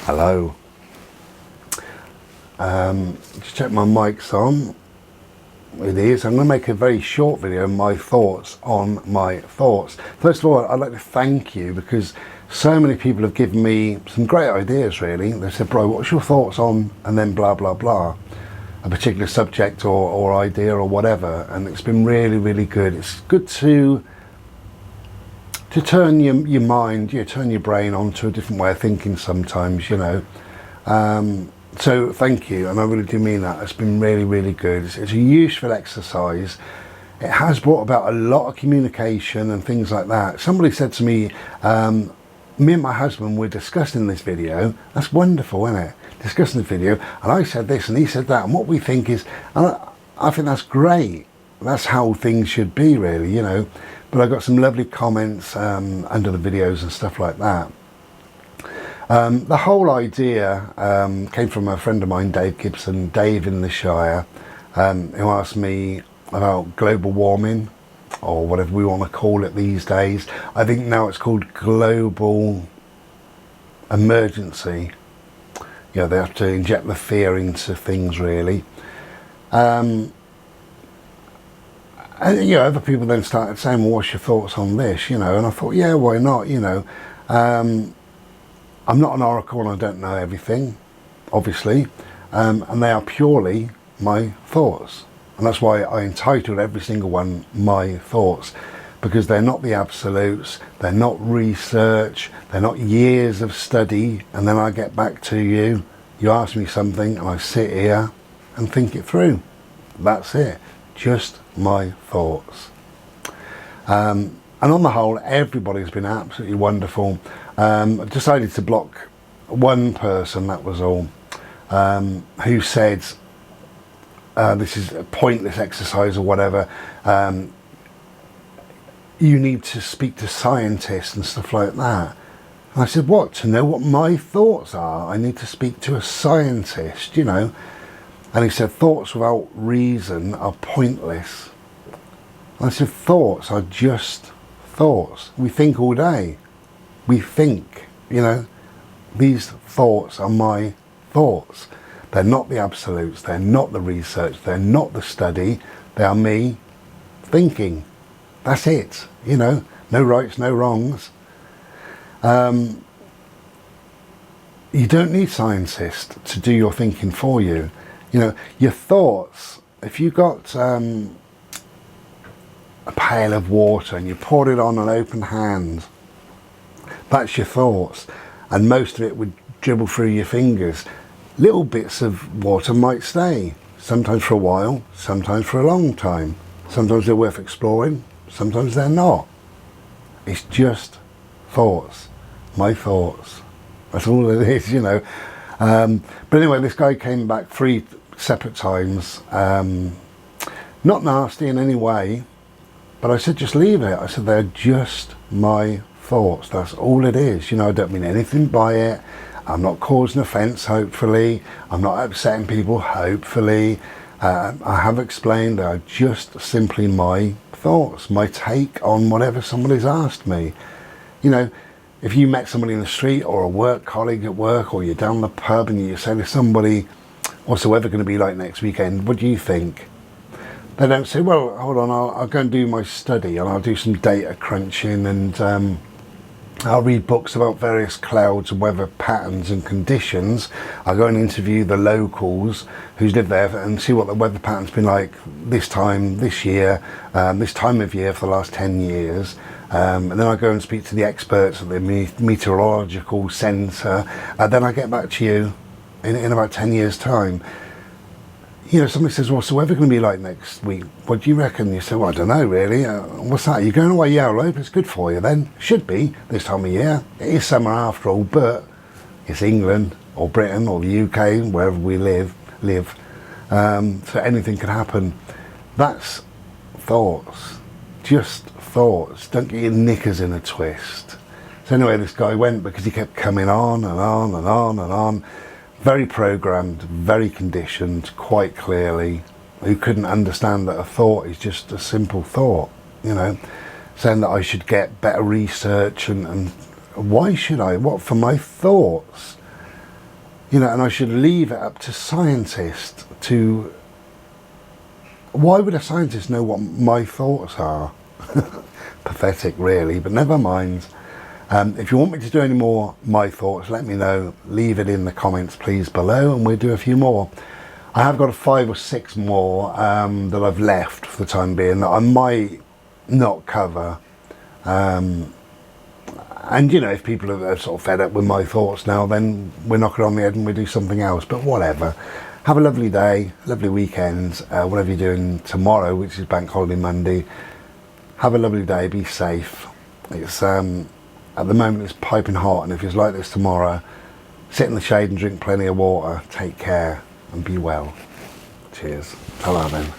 Hello. Just check my mic's on. It is. I'm going to make a very short video, my thoughts on my thoughts. First of all, I'd like to thank you because so many people have given me some great ideas, really. They said, bro, what's your thoughts on, and then blah, blah, blah, a particular subject or idea or whatever. And it's been really, really good. It's good to turn your mind, turn your brain onto a different way of thinking sometimes, So thank you, and I really do mean that. It's been really, really good. It's a useful exercise. It has brought about a lot of communication and things like that. Somebody said to me, me and my husband were discussing this video. That's wonderful, isn't it? Discussing the video, and I said this and he said that, and what we think is, and I think that's great. That's how things should be, really, But I got some lovely comments under the videos and stuff like that. The whole idea came from a friend of mine, Dave Gibson, Dave in the Shire, who asked me about global warming, or whatever we want to call it these days. I think now it's called global emergency. They have to inject the fear into things, really. And other people then started saying, well, what's your thoughts on this, and I thought, yeah, why not, I'm not an oracle and I don't know everything, obviously, and they are purely my thoughts. And that's why I entitled every single one My Thoughts, because they're not the absolutes, they're not research, they're not years of study, and then I get back to you, you ask me something, and I sit here and think it through. That's it, just my thoughts. And on the whole, everybody's been absolutely wonderful. I've decided to block one person, that was all, who said this is a pointless exercise or whatever. You need to speak to scientists and stuff like that. And I said, what? To know what my thoughts are, I need to speak to a scientist, And he said, thoughts without reason are pointless. And I said, thoughts are just thoughts. We think all day. We think, these thoughts are my thoughts. They're not the absolutes, they're not the research, they're not the study, they are me thinking. That's it, no rights, no wrongs. You don't need scientists to do your thinking for you. Your thoughts, if you got a pail of water and you poured it on an open hand, that's your thoughts, and most of it would dribble through your fingers. Little bits of water might stay, sometimes for a while, sometimes for a long time. Sometimes they're worth exploring, sometimes they're not. It's just thoughts, my thoughts. That's all it is, But anyway, this guy came back 3 separate times, not nasty in any way, but I said, just leave it. I said, they're just my thoughts. That's all it is. I don't mean anything by it. I'm not causing offence, hopefully. I'm not upsetting people, hopefully. I have explained they are just simply my thoughts, my take on whatever somebody's asked me. If you met somebody in the street or a work colleague at work, or you're down the pub and you say to somebody, what's the weather going to be like next weekend? What do you think? They don't say, well, hold on, I'll go and do my study and I'll do some data crunching and I'll read books about various clouds and weather patterns and conditions. I'll go and interview the locals who's lived there and see what the weather pattern's been like this time, this year, this time of year for the last 10 years. And then I go and speak to the experts at the meteorological centre. Then I get back to you in about 10 years' time. Somebody says, what's the weather going to be like next week? What do you reckon? You say, well, I don't know, really. What's that? You're going away? Yeah, I hope it's good for you then. Should be this time of year. It is summer after all, but it's England or Britain or the UK, wherever we live. So anything could happen. That's thoughts. Just thoughts. Don't get your knickers in a twist. So anyway, this guy went because he kept coming on and on and on and on. Very programmed, very conditioned, quite clearly, who couldn't understand that a thought is just a simple thought, saying that I should get better research and why should I? What, for my thoughts? You know, and I should leave it up to scientists to... Why would a scientist know what my thoughts are? Pathetic, really, but never mind. If you want me to do any more my thoughts, let me know. Leave it in the comments, please, below, and we'll do a few more. I have got 5 or 6 more that I've left for the time being that I might not cover. And, you know, if people are sort of fed up with my thoughts now, then we're knocking on the head and we do something else. But whatever. Have a lovely day, lovely weekend, whatever you're doing tomorrow, which is Bank Holiday Monday. Have a lovely day, be safe. It's at the moment it's piping hot, and if it's like this tomorrow, sit in the shade and drink plenty of water. Take care and be well. Cheers. Ta-ra then.